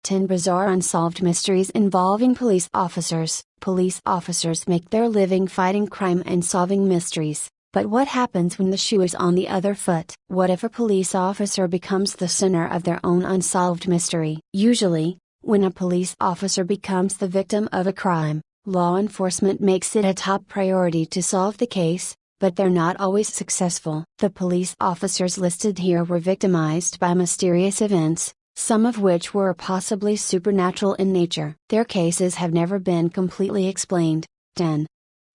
10 Bizarre Unsolved Mysteries Involving Police Officers. Police officers make their living fighting crime and solving mysteries. But what happens when the shoe is on the other foot? What if a police officer becomes the center of their own unsolved mystery? Usually, when a police officer becomes the victim of a crime, law enforcement makes it a top priority to solve the case, but they're not always successful. The police officers listed here were victimized by mysterious events, some of which were possibly supernatural in nature. Their cases have never been completely explained. 10.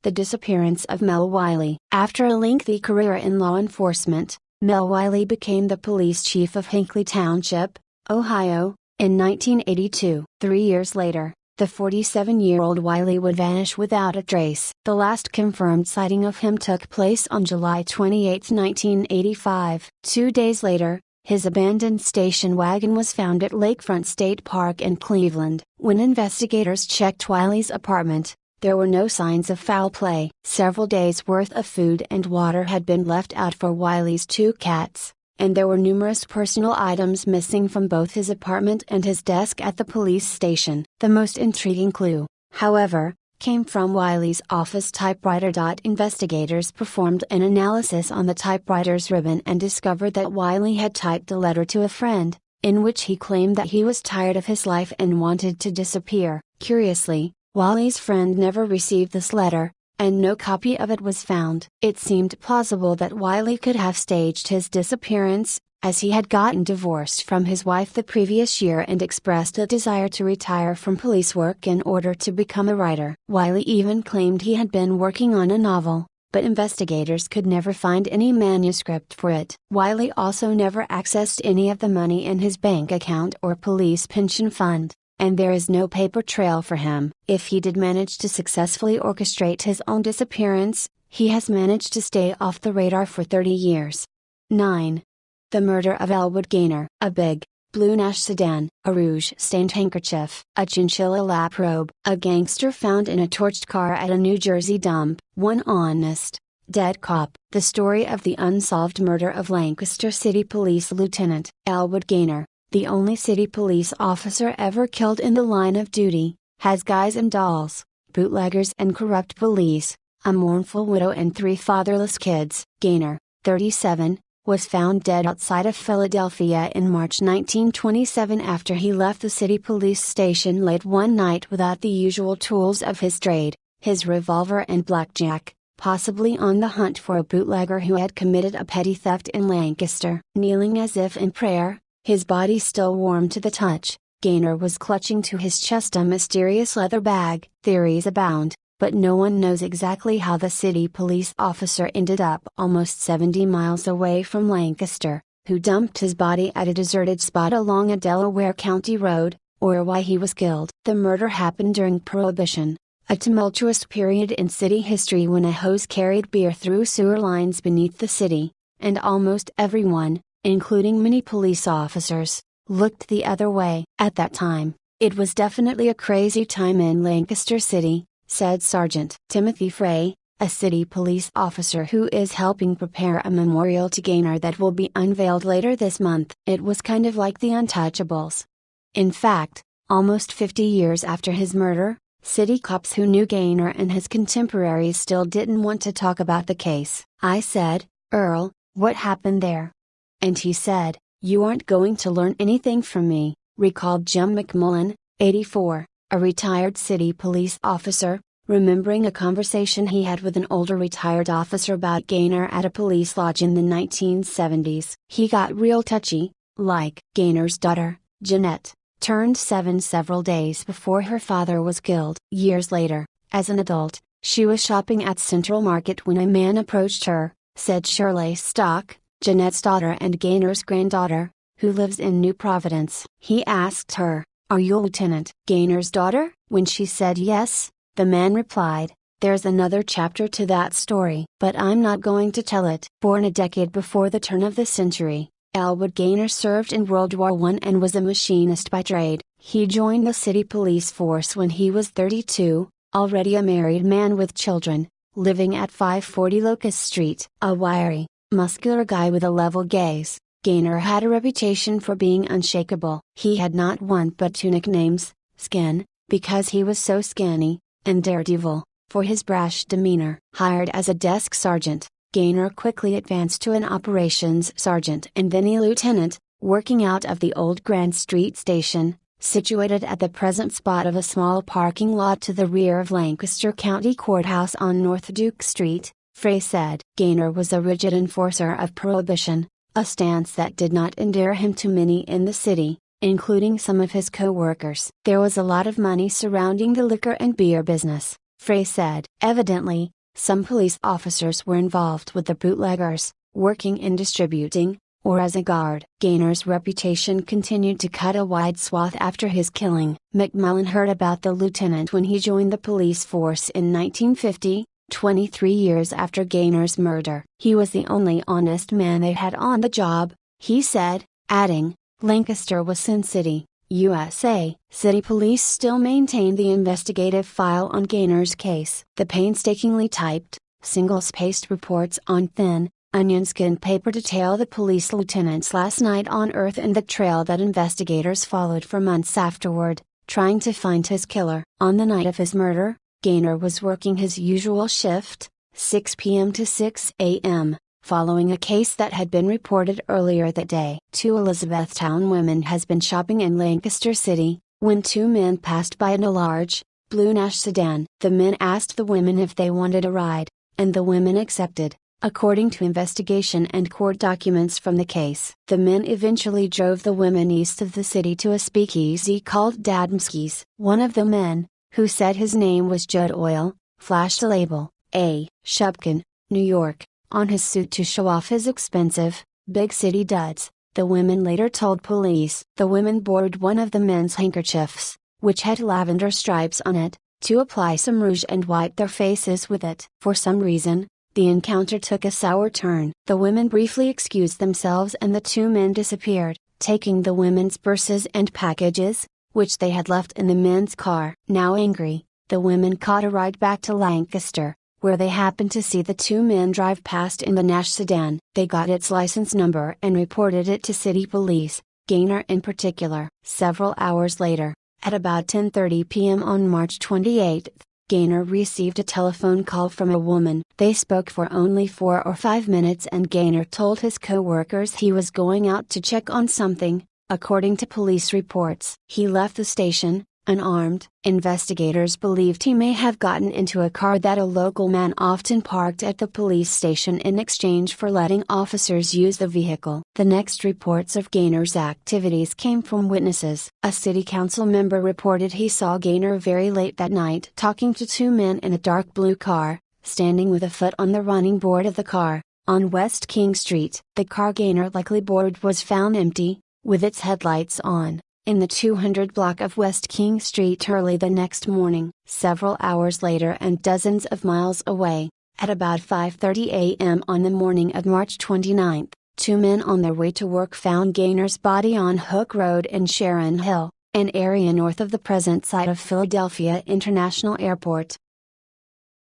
The disappearance of Mel Wiley. After a lengthy career in law enforcement, Mel Wiley became the police chief of Hinckley Township, Ohio, in 1982. 3 years later, the 47-year-old Wiley would vanish without a trace. The last confirmed sighting of him took place on July 28, 1985. 2 days later, his abandoned station wagon was found at Lakefront State Park in Cleveland. When investigators checked Wiley's apartment, there were no signs of foul play. Several days' worth of food and water had been left out for Wiley's 2 cats, and there were numerous personal items missing from both his apartment and his desk at the police station. The most intriguing clue, however, came from Wiley's office typewriter. Investigators performed an analysis on the typewriter's ribbon and discovered that Wiley had typed a letter to a friend, in which he claimed that he was tired of his life and wanted to disappear. Curiously, Wiley's friend never received this letter, and no copy of it was found. It seemed plausible that Wiley could have staged his disappearance, as he had gotten divorced from his wife the previous year and expressed a desire to retire from police work in order to become a writer. Wiley even claimed he had been working on a novel, but investigators could never find any manuscript for it. Wiley also never accessed any of the money in his bank account or police pension fund, and there is no paper trail for him. If he did manage to successfully orchestrate his own disappearance, he has managed to stay off the radar for 30 years. 9. The murder of Elwood Gaynor. A big, blue Nash sedan, a rouge-stained handkerchief, a chinchilla lap robe, a gangster found in a torched car at a New Jersey dump, one honest, dead cop. The story of the unsolved murder of Lancaster City Police Lieutenant Elwood Gaynor, the only city police officer ever killed in the line of duty, has guys and dolls, bootleggers and corrupt police, a mournful widow and 3 fatherless kids. Gaynor, 37, was found dead outside of Philadelphia in March 1927 after he left the city police station late one night without the usual tools of his trade, his revolver and blackjack, possibly on the hunt for a bootlegger who had committed a petty theft in Lancaster. Kneeling as if in prayer, his body still warm to the touch, Gaynor was clutching to his chest a mysterious leather bag. Theories abound, but no one knows exactly how the city police officer ended up almost 70 miles away from Lancaster, who dumped his body at a deserted spot along a Delaware County road, or why he was killed. The murder happened during Prohibition, a tumultuous period in city history when a hose carried beer through sewer lines beneath the city, and almost everyone, including many police officers, looked the other way. At that time, it was definitely a crazy time in Lancaster City, said Sergeant Timothy Frey, a city police officer who is helping prepare a memorial to Gaynor that will be unveiled later this month. It was kind of like the Untouchables. In fact, almost 50 years after his murder, city cops who knew Gaynor and his contemporaries still didn't want to talk about the case. I said, "Earl, what happened there?" And he said, "You aren't going to learn anything from me," recalled Jim McMullen, 84, a retired city police officer, remembering a conversation he had with an older retired officer about Gaynor at a police lodge in the 1970s. He got real touchy, like Gaynor's daughter, Jeanette, turned 7 several days before her father was killed. Years later, as an adult, she was shopping at Central Market when a man approached her, said Shirley Stock, Jeanette's daughter and Gaynor's granddaughter, who lives in New Providence. He asked her, "Are you Lieutenant Gaynor's daughter?" When she said yes, the man replied, "There's another chapter to that story, but I'm not going to tell it." Born a decade before the turn of the century, Elwood Gaynor served in World War I and was a machinist by trade. He joined the city police force when he was 32, already a married man with children, living at 540 Locust Street. A wiry, muscular guy with a level gaze, Gaynor had a reputation for being unshakable. He had not one but two nicknames: Skin, because he was so skinny, and Daredevil, for his brash demeanor. Hired as a desk sergeant, Gaynor quickly advanced to an operations sergeant and then a lieutenant, working out of the old Grand Street station, situated at the present spot of a small parking lot to the rear of Lancaster County Courthouse on North Duke Street. Frey said Gaynor was a rigid enforcer of prohibition, a stance that did not endear him to many in the city, including some of his co-workers. There was a lot of money surrounding the liquor and beer business, Frey said. Evidently, some police officers were involved with the bootleggers, working in distributing, or as a guard. Gaynor's reputation continued to cut a wide swath after his killing. McMullen heard about the lieutenant when he joined the police force in 1950, 23 years after Gaynor's murder. He was the only honest man they had on the job, he said, adding, Lancaster was Sin City, USA. City police still maintained the investigative file on Gaynor's case. The painstakingly typed, single-spaced reports on thin, onion-skin paper detail the police lieutenant's last night on Earth and the trail that investigators followed for months afterward, trying to find his killer. On the night of his murder, Gaynor was working his usual shift, 6 p.m. to 6 a.m., following a case that had been reported earlier that day. Two Elizabethtown women has been shopping in Lancaster City, when two men passed by in a large, blue Nash sedan. The men asked the women if they wanted a ride, and the women accepted, according to investigation and court documents from the case. The men eventually drove the women east of the city to a speakeasy called Dadmski's. One of the men, who said his name was Joe Doyle, flashed a label, A. Shupkin, New York, on his suit to show off his expensive, big city duds. The women later told police. The women borrowed one of the men's handkerchiefs, which had lavender stripes on it, to apply some rouge and wipe their faces with it. For some reason, the encounter took a sour turn. The women briefly excused themselves and the two men disappeared, taking the women's purses and packages, which they had left in the men's car. Now angry, the women caught a ride back to Lancaster, where they happened to see the two men drive past in the Nash sedan. They got its license number and reported it to city police, Gaynor in particular. Several hours later, at about 10:30 p.m. on March 28, Gaynor received a telephone call from a woman. They spoke for only 4 or 5 minutes and Gaynor told his co-workers he was going out to check on something. According to police reports, he left the station, unarmed. Investigators believed he may have gotten into a car that a local man often parked at the police station in exchange for letting officers use the vehicle. The next reports of Gaynor's activities came from witnesses. A city council member reported he saw Gaynor very late that night talking to two men in a dark blue car, standing with a foot on the running board of the car, on West King Street. The car Gaynor likely boarded was found empty, with its headlights on, in the 200 block of West King Street early the next morning. Several hours later and dozens of miles away, at about 5:30 a.m. on the morning of March 29, two men on their way to work found Gaynor's body on Hook Road in Sharon Hill, an area north of the present site of Philadelphia International Airport.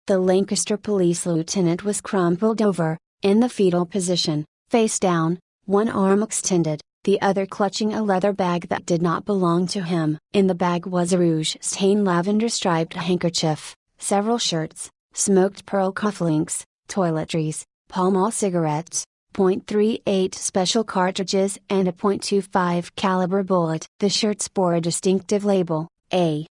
The Lancaster police lieutenant was crumpled over, in the fetal position, face down, one arm extended, the other clutching a leather bag that did not belong to him. In the bag was a rouge-stained lavender-striped handkerchief, several shirts, smoked pearl cufflinks, toiletries, Pall Mall cigarettes, .38 special cartridges and a .25 caliber bullet. The shirts bore a distinctive label, A.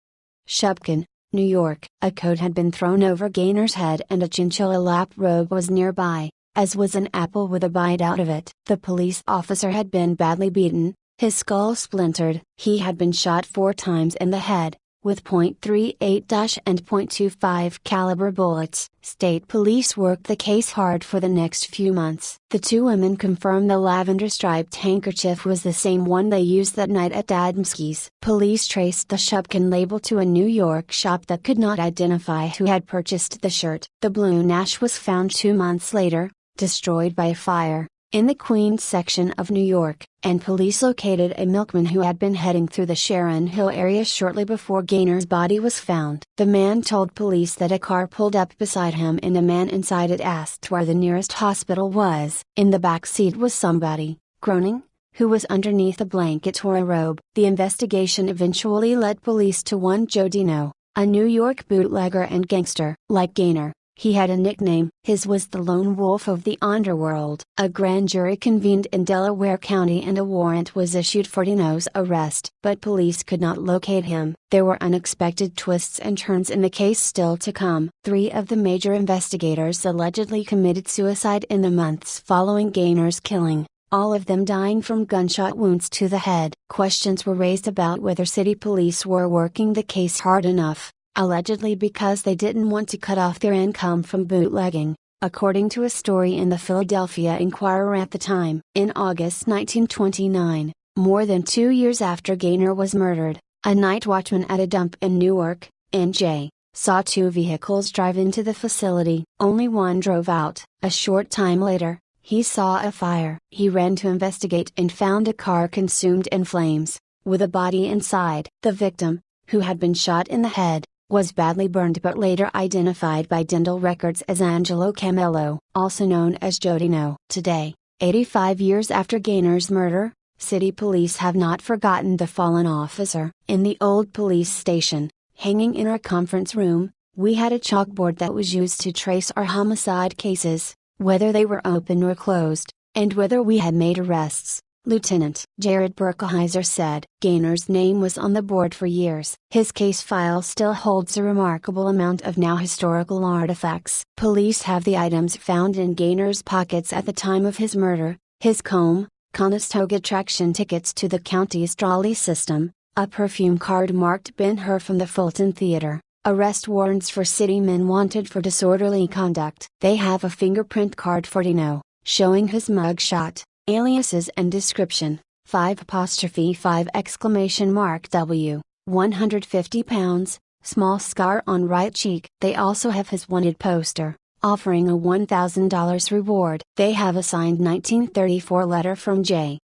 Shupkin, New York. A coat had been thrown over Gaynor's head and a chinchilla lap robe was nearby, as was an apple with a bite out of it. The police officer had been badly beaten, his skull splintered. He had been shot 4 times in the head, with .38- and .25 caliber bullets. State police worked the case hard for the next few months. The two women confirmed the lavender-striped handkerchief was the same one they used that night at Dadmski's. Police traced the Shupkin label to a New York shop that could not identify who had purchased the shirt. The blue Nash was found 2 months later, destroyed by a fire, in the Queens section of New York, and police located a milkman who had been heading through the Sharon Hill area shortly before Gaynor's body was found. The man told police that a car pulled up beside him and a man inside it asked where the nearest hospital was. In the back seat was somebody, groaning, who was underneath a blanket or a robe. The investigation eventually led police to one Joe Dino, a New York bootlegger and gangster. Like Gaynor, he had a nickname. His was the Lone Wolf of the Underworld. A grand jury convened in Delaware County and a warrant was issued for Dino's arrest. But police could not locate him. There were unexpected twists and turns in the case still to come. 3 of the major investigators allegedly committed suicide in the months following Gaynor's killing, all of them dying from gunshot wounds to the head. Questions were raised about whether city police were working the case hard enough, allegedly because they didn't want to cut off their income from bootlegging, according to a story in the Philadelphia Inquirer at the time. In August 1929, more than 2 years after Gaynor was murdered, a night watchman at a dump in Newark, NJ, saw 2 vehicles drive into the facility. Only one drove out. A short time later, he saw a fire. He ran to investigate and found a car consumed in flames, with a body inside. The victim, who had been shot in the head, was badly burned but later identified by dental records as Angelo Camello, also known as Joe Dino. Today, 85 years after Gaynor's murder, city police have not forgotten the fallen officer. In the old police station, hanging in our conference room, we had a chalkboard that was used to trace our homicide cases, whether they were open or closed, and whether we had made arrests. Lieutenant Jared Burkeheiser said. Gaynor's name was on the board for years. His case file still holds a remarkable amount of now historical artifacts. Police have the items found in Gaynor's pockets at the time of his murder: his comb, Conestoga traction tickets to the county's trolley system, a perfume card marked Ben-Hur from the Fulton Theater, arrest warrants for city men wanted for disorderly conduct. They have a fingerprint card for Dino, showing his mugshot, aliases and description: 5'5" W, 150 pounds, small scar on right cheek. They also have his wanted poster, offering a $1,000 reward. They have a signed 1934 letter from J.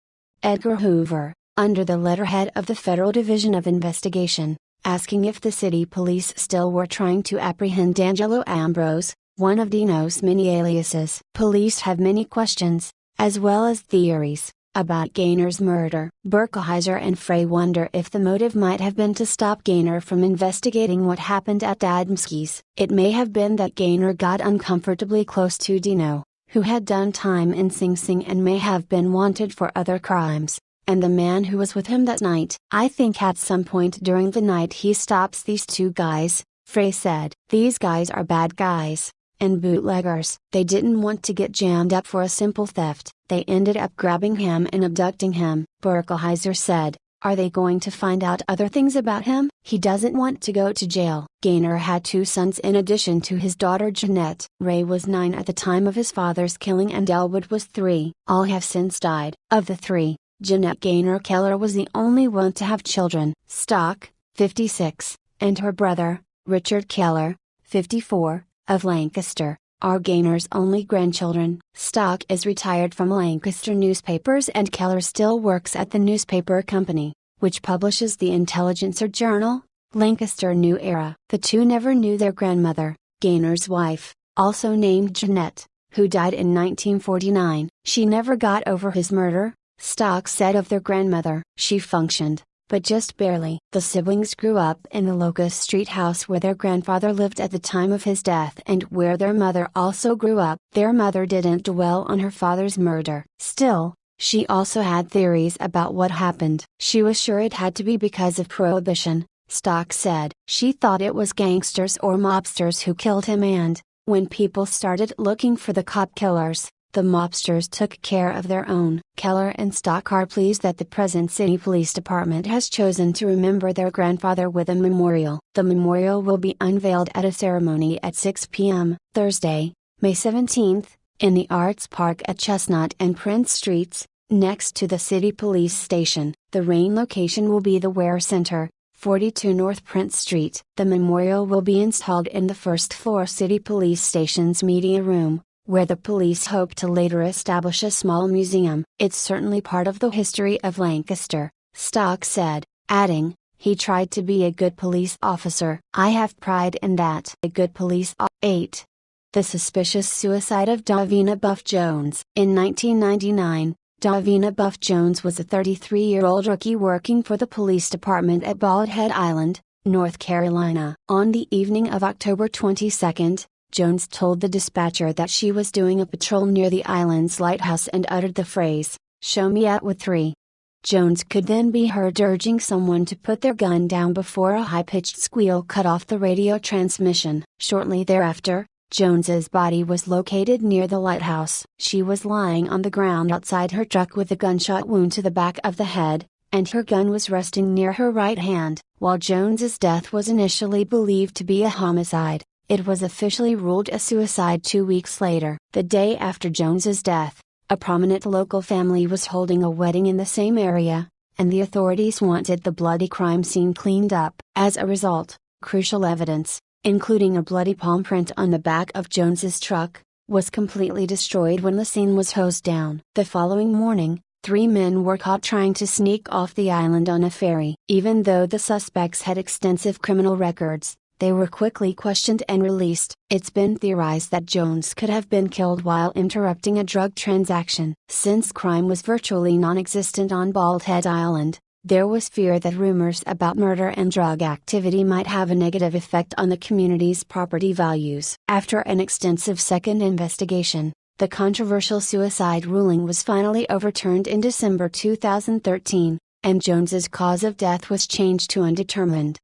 Edgar Hoover, under the letterhead of the Federal Division of Investigation, asking if the city police still were trying to apprehend Angelo Ambrose, one of Dino's many aliases. Police have many questions, as well as theories, about Gaynor's murder. Burkeheiser and Frey wonder if the motive might have been to stop Gaynor from investigating what happened at Adamski's. It may have been that Gaynor got uncomfortably close to Dino, who had done time in Sing Sing and may have been wanted for other crimes, and the man who was with him that night. I think at some point during the night he stops these 2 guys, Frey said. These guys are bad guys, and bootleggers. They didn't want to get jammed up for a simple theft. They ended up grabbing him and abducting him. Burkeheiser said, are they going to find out other things about him? He doesn't want to go to jail. Gaynor had 2 sons in addition to his daughter Jeanette. Ray was 9 at the time of his father's killing and Elwood was 3. All have since died. Of the 3, Jeanette Gaynor Keller was the only one to have children. Stock, 56, and her brother, Richard Keller, 54, of Lancaster, are Gaynor's only grandchildren. Stock is retired from Lancaster newspapers and Keller still works at the newspaper company, which publishes the Intelligencer Journal, Lancaster New Era. The 2 never knew their grandmother, Gaynor's wife, also named Jeanette, who died in 1949. She never got over his murder, Stock said of their grandmother. She functioned, but just barely. The siblings grew up in the Locust Street house where their grandfather lived at the time of his death and where their mother also grew up. Their mother didn't dwell on her father's murder. Still, she also had theories about what happened. She was sure it had to be because of Prohibition, Stock said. She thought it was gangsters or mobsters who killed him, and, when people started looking for the cop killers, the mobsters took care of their own. Keller and Stock are pleased that the present city police department has chosen to remember their grandfather with a memorial. The memorial will be unveiled at a ceremony at 6 p.m. Thursday, May 17, in the Arts Park at Chestnut and Prince Streets, next to the city police station. The rain location will be the Ware Center, 42 North Prince Street. The memorial will be installed in the first-floor city police station's media room, where the police hope to later establish a small museum. It's certainly part of the history of Lancaster, Stock said, adding, he tried to be a good police officer. I have pride in that. A good police 8. The suspicious suicide of Davina Buff Jones. In 1999, Davina Buff Jones was a 33-year-old rookie working for the police department at Bald Head Island, North Carolina. On the evening of October 22, Jones told the dispatcher that she was doing a patrol near the island's lighthouse and uttered the phrase, "Show me Atwood 3." Jones could then be heard urging someone to put their gun down before a high-pitched squeal cut off the radio transmission. Shortly thereafter, Jones's body was located near the lighthouse. She was lying on the ground outside her truck with a gunshot wound to the back of the head, and her gun was resting near her right hand. While Jones's death was initially believed to be a homicide, it was officially ruled a suicide 2 weeks later. The day after Jones's death, a prominent local family was holding a wedding in the same area, and the authorities wanted the bloody crime scene cleaned up. As a result, crucial evidence, including a bloody palm print on the back of Jones's truck, was completely destroyed when the scene was hosed down. The following morning, 3 men were caught trying to sneak off the island on a ferry. Even though the suspects had extensive criminal records, they were quickly questioned and released. It's been theorized that Jones could have been killed while interrupting a drug transaction. Since crime was virtually non-existent on Bald Head Island, there was fear that rumors about murder and drug activity might have a negative effect on the community's property values. After an extensive second investigation, the controversial suicide ruling was finally overturned in December 2013, and Jones's cause of death was changed to undetermined.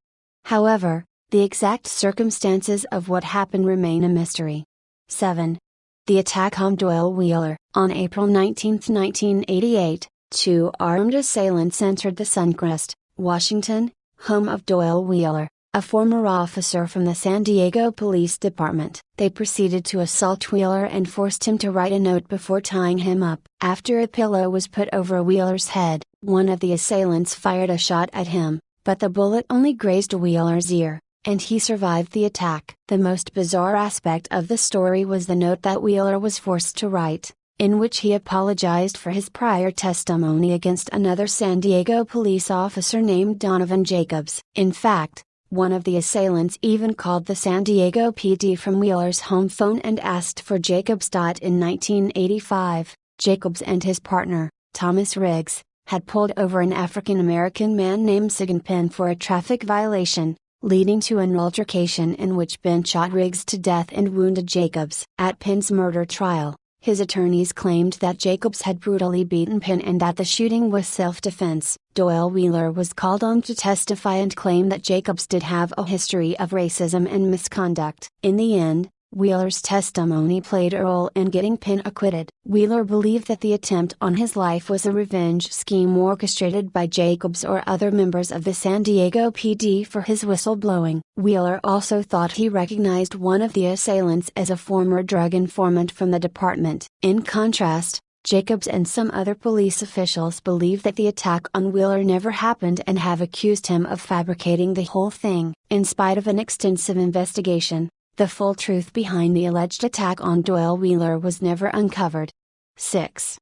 However, the exact circumstances of what happened remain a mystery. 7. The attack on Doyle Wheeler. On April 19, 1988, 2 armed assailants entered the Suncrest, Washington, home of Doyle Wheeler, a former officer from the San Diego Police Department. They proceeded to assault Wheeler and forced him to write a note before tying him up. After a pillow was put over Wheeler's head, one of the assailants fired a shot at him, but the bullet only grazed Wheeler's ear, and he survived the attack. The most bizarre aspect of the story was the note that Wheeler was forced to write, in which he apologized for his prior testimony against another San Diego police officer named Donovan Jacobs. In fact, one of the assailants even called the San Diego PD from Wheeler's home phone and asked for Jacobs. In 1985, Jacobs and his partner, Thomas Riggs, had pulled over an African American man named Sigan Penn for a traffic violation, leading to an altercation in which Penn shot Riggs to death and wounded Jacobs. At Penn's murder trial, his attorneys claimed that Jacobs had brutally beaten Penn and that the shooting was self-defense. Doyle Wheeler was called on to testify and claim that Jacobs did have a history of racism and misconduct. In the end, Wheeler's testimony played a role in getting Penn acquitted. Wheeler believed that the attempt on his life was a revenge scheme orchestrated by Jacobs or other members of the San Diego PD for his whistleblowing. Wheeler also thought he recognized one of the assailants as a former drug informant from the department. In contrast, Jacobs and some other police officials believe that the attack on Wheeler never happened and have accused him of fabricating the whole thing. In spite of an extensive investigation, the full truth behind the alleged attack on Doyle Wheeler was never uncovered. 6.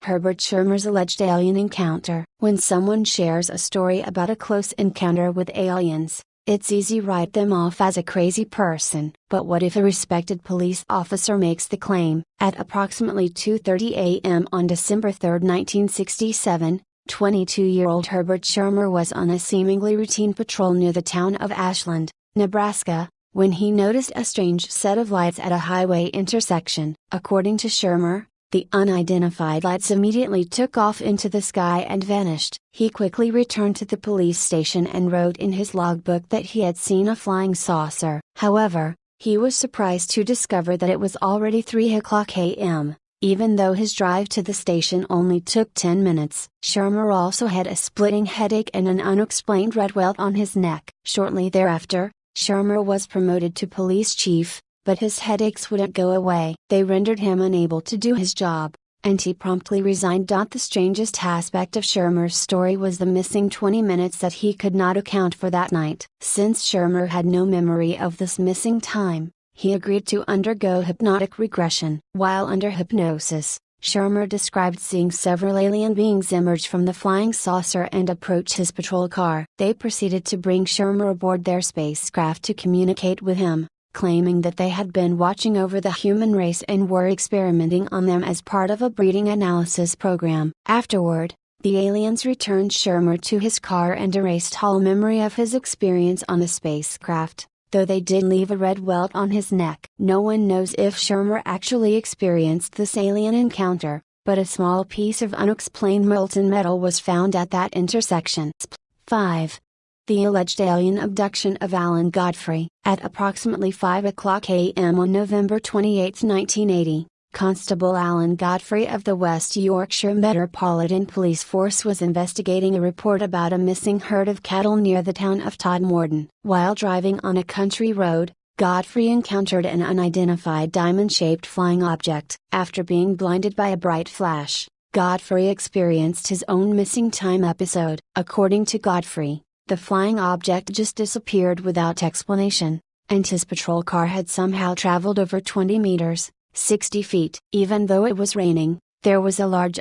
Herbert Shermers' alleged alien encounter. When someone shares a story about a close encounter with aliens, it's easy to write them off as a crazy person. But what if a respected police officer makes the claim? At approximately 2:30 a.m. on December 3, 1967, 22-year-old Herbert Shermer was on a seemingly routine patrol near the town of Ashland, Nebraska, when he noticed a strange set of lights at a highway intersection. According to Shermer, the unidentified lights immediately took off into the sky and vanished. He quickly returned to the police station and wrote in his logbook that he had seen a flying saucer. However, he was surprised to discover that it was already 3:00 a.m., even though his drive to the station only took 10 minutes. Shermer also had a splitting headache and an unexplained red welt on his neck. Shortly thereafter, Shermer was promoted to police chief, but his headaches wouldn't go away. They rendered him unable to do his job, and he promptly resigned. The strangest aspect of Shermer's story was the missing 20 minutes that he could not account for that night. Since Shermer had no memory of this missing time, he agreed to undergo hypnotic regression. While under hypnosis, Shermer described seeing several alien beings emerge from the flying saucer and approach his patrol car. They proceeded to bring Shermer aboard their spacecraft to communicate with him, claiming that they had been watching over the human race and were experimenting on them as part of a breeding analysis program. Afterward, the aliens returned Shermer to his car and erased all memory of his experience on the spacecraft, though they did leave a red welt on his neck. No one knows if Shermer actually experienced this alien encounter, but a small piece of unexplained molten metal was found at that intersection. 5. The alleged alien abduction of Alan Godfrey. At approximately 5 o'clock a.m. on November 28, 1980, Constable Alan Godfrey of the West Yorkshire Metropolitan Police Force was investigating a report about a missing herd of cattle near the town of Todmorden. While driving on a country road, Godfrey encountered an unidentified diamond-shaped flying object. After being blinded by a bright flash, Godfrey experienced his own missing time episode. According to Godfrey, the flying object just disappeared without explanation, and his patrol car had somehow traveled over 20 meters, 60 feet. Even though it was raining, there was a large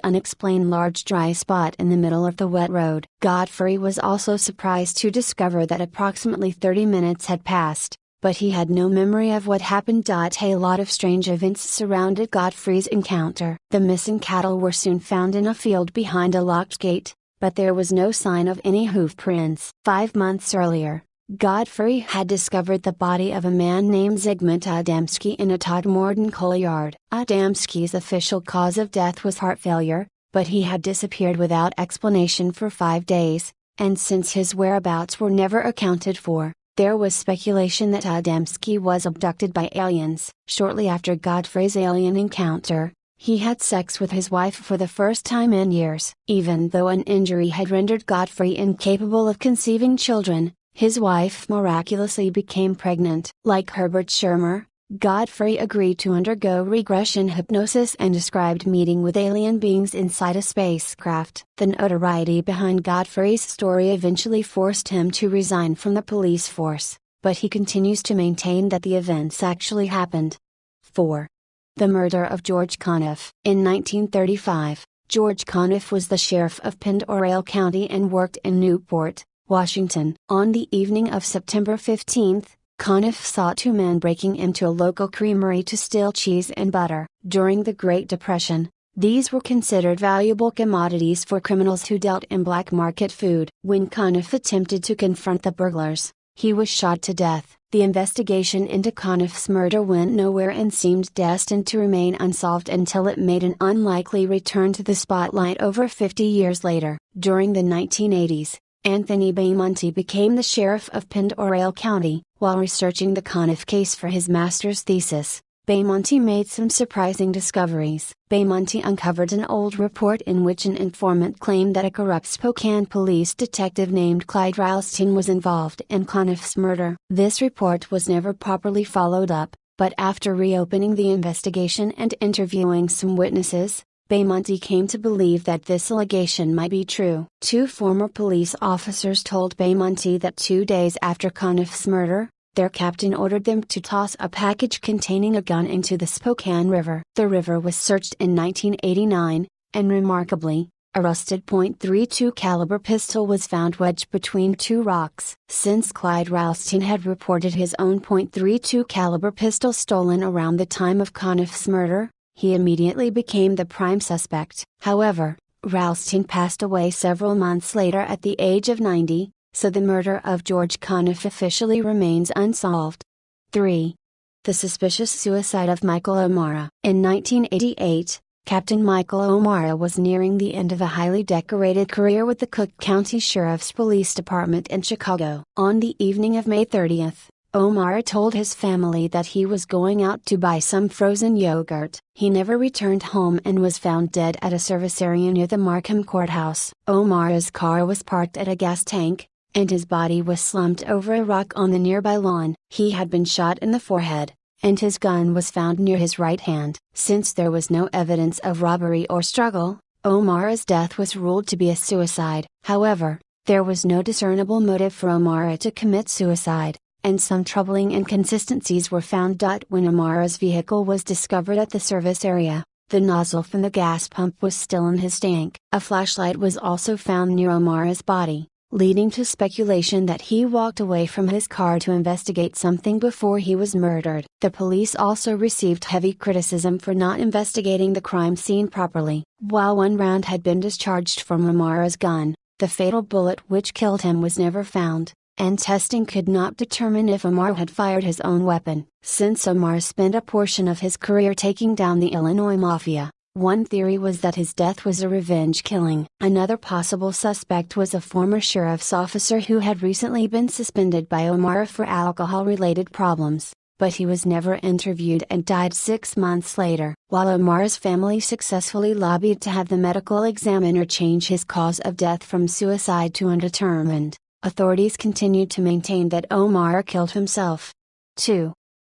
dry spot in the middle of the wet road. Godfrey was also surprised to discover that approximately 30 minutes had passed, but he had no memory of what happened. A lot of strange events surrounded Godfrey's encounter. The missing cattle were soon found in a field behind a locked gate, but there was no sign of any hoof prints. 5 months earlier, Godfrey had discovered the body of a man named Zygmunt Adamski in a Todmorden coal yard. Adamski's official cause of death was heart failure, but he had disappeared without explanation for 5 days, and since his whereabouts were never accounted for, there was speculation that Adamski was abducted by aliens. Shortly after Godfrey's alien encounter, he had sex with his wife for the first time in years. Even though an injury had rendered Godfrey incapable of conceiving children, his wife miraculously became pregnant. Like Herbert Shermer, Godfrey agreed to undergo regression hypnosis and described meeting with alien beings inside a spacecraft. The notoriety behind Godfrey's story eventually forced him to resign from the police force, but he continues to maintain that the events actually happened. 4. The murder of George Conniff. In 1935, George Conniff was the sheriff of Pend-Oreille County and worked in Newport, Washington. On the evening of September 15, Conniff saw 2 men breaking into a local creamery to steal cheese and butter. During the Great Depression, these were considered valuable commodities for criminals who dealt in black market food. When Conniff attempted to confront the burglars, he was shot to death. The investigation into Conniff's murder went nowhere and seemed destined to remain unsolved until it made an unlikely return to the spotlight over 50 years later. During the 1980s, Anthony Beaumonte became the sheriff of Pend-Oreille County. While researching the Conniff case for his master's thesis, Beaumonte made some surprising discoveries. Beaumonte uncovered an old report in which an informant claimed that a corrupt Spokane police detective named Clyde Ralston was involved in Conniff's murder. This report was never properly followed up, but after reopening the investigation and interviewing some witnesses, Beaumonte came to believe that this allegation might be true. 2 former police officers told Beaumonte that 2 days after Conniff's murder, their captain ordered them to toss a package containing a gun into the Spokane River. The river was searched in 1989, and remarkably, a rusted .32 caliber pistol was found wedged between 2 rocks. Since Clyde Ralston had reported his own .32 caliber pistol stolen around the time of Conniff's murder, he immediately became the prime suspect. However, Ralston passed away several months later at the age of 90, so the murder of George Conniff officially remains unsolved. 3. The suspicious suicide of Michael Amara. In 1988, Captain Michael Amara was nearing the end of a highly decorated career with the Cook County Sheriff's Police Department in Chicago. On the evening of May 30th, Amara told his family that he was going out to buy some frozen yogurt. He never returned home and was found dead at a service area near the Markham Courthouse. Amara's car was parked at a gas tank, and his body was slumped over a rock on the nearby lawn. He had been shot in the forehead, and his gun was found near his right hand. Since there was no evidence of robbery or struggle, Amara's death was ruled to be a suicide. However, there was no discernible motive for Amara to commit suicide, and some troubling inconsistencies were found. When Amara's vehicle was discovered at the service area, the nozzle from the gas pump was still in his tank. A flashlight was also found near Amara's body, leading to speculation that he walked away from his car to investigate something before he was murdered. The police also received heavy criticism for not investigating the crime scene properly. While one round had been discharged from Amara's gun, the fatal bullet which killed him was never found, and testing could not determine if Amara had fired his own weapon. Since Amara spent a portion of his career taking down the Illinois Mafia, one theory was that his death was a revenge killing. Another possible suspect was a former sheriff's officer who had recently been suspended by Amara for alcohol-related problems, but he was never interviewed and died 6 months later. While Amara's family successfully lobbied to have the medical examiner change his cause of death from suicide to undetermined, authorities continued to maintain that Amara killed himself. 2.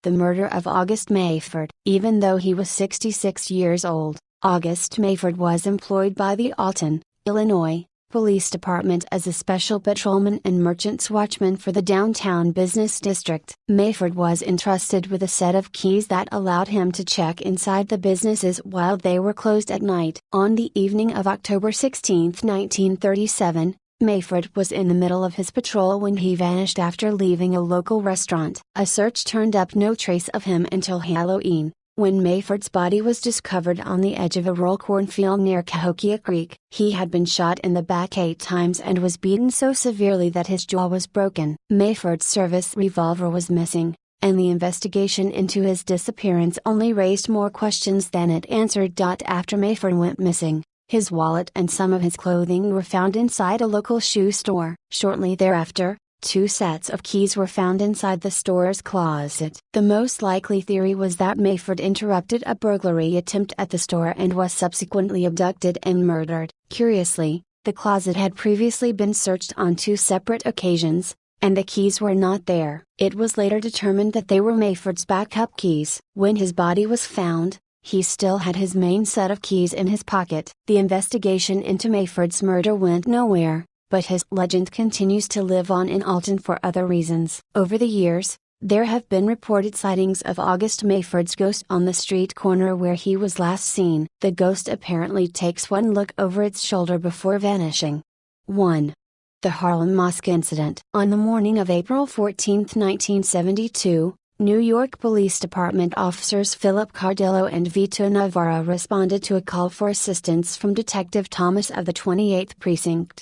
The murder of August Mayford. Even though he was 66 years old, August Mayford was employed by the Alton, Illinois, Police Department as a special patrolman and merchant's watchman for the downtown business district. Mayford was entrusted with a set of keys that allowed him to check inside the businesses while they were closed at night. On the evening of October 16, 1937, Mayford was in the middle of his patrol when he vanished after leaving a local restaurant. A search turned up no trace of him until Halloween, when Mayford's body was discovered on the edge of a rural cornfield near Cahokia Creek. He had been shot in the back 8 times and was beaten so severely that his jaw was broken. Mayford's service revolver was missing, and the investigation into his disappearance only raised more questions than it answered. After Mayford went missing, his wallet and some of his clothing were found inside a local shoe store. Shortly thereafter, 2 sets of keys were found inside the store's closet. The most likely theory was that Mayford interrupted a burglary attempt at the store and was subsequently abducted and murdered. Curiously, the closet had previously been searched on 2 separate occasions, and the keys were not there. It was later determined that they were Mayford's backup keys. When his body was found, he still had his main set of keys in his pocket. The investigation into Mayford's murder went nowhere, but his legend continues to live on in Alton for other reasons. Over the years, there have been reported sightings of August Mayford's ghost on the street corner where he was last seen. The ghost apparently takes one look over its shoulder before vanishing. 1. The Harlem Mosque Incident. On the morning of April 14, 1972, New York Police Department officers Philip Cardillo and Vito Navarra responded to a call for assistance from Detective Thomas of the 28th Precinct.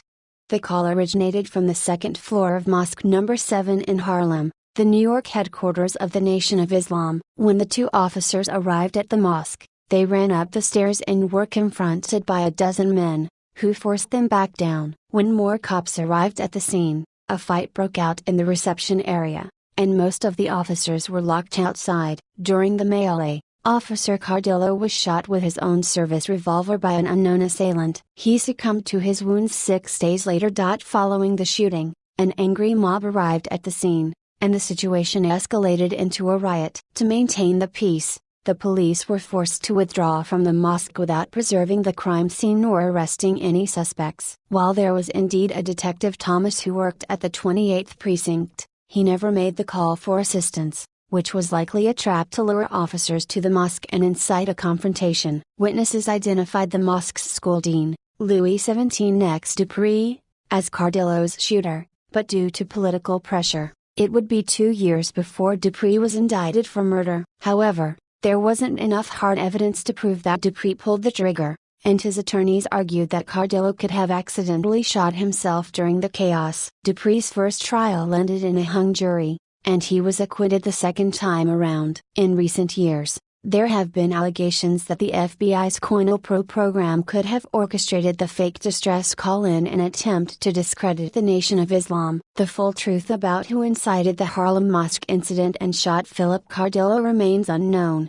The call originated from the second floor of Mosque No. 7 in Harlem, the New York headquarters of the Nation of Islam. When the 2 officers arrived at the mosque, they ran up the stairs and were confronted by a dozen men, who forced them back down. When more cops arrived at the scene, a fight broke out in the reception area, and most of the officers were locked outside. During the melee, Officer Cardillo was shot with his own service revolver by an unknown assailant. He succumbed to his wounds 6 days later. Following the shooting, an angry mob arrived at the scene, and the situation escalated into a riot. To maintain the peace, the police were forced to withdraw from the mosque without preserving the crime scene nor arresting any suspects. While there was indeed a Detective Thomas who worked at the 28th Precinct, he never made the call for assistance, which was likely a trap to lure officers to the mosque and incite a confrontation. Witnesses identified the mosque's school dean, Louis 17X Dupree, as Cardillo's shooter, but due to political pressure, it would be 2 years before Dupree was indicted for murder. However, there wasn't enough hard evidence to prove that Dupree pulled the trigger, and his attorneys argued that Cardillo could have accidentally shot himself during the chaos. Dupree's first trial ended in a hung jury, and he was acquitted the second time around. In recent years, there have been allegations that the FBI's Coinel Pro program could have orchestrated the fake distress call in an attempt to discredit the Nation of Islam. The full truth about who incited the Harlem Mosque incident and shot Philip Cardillo remains unknown.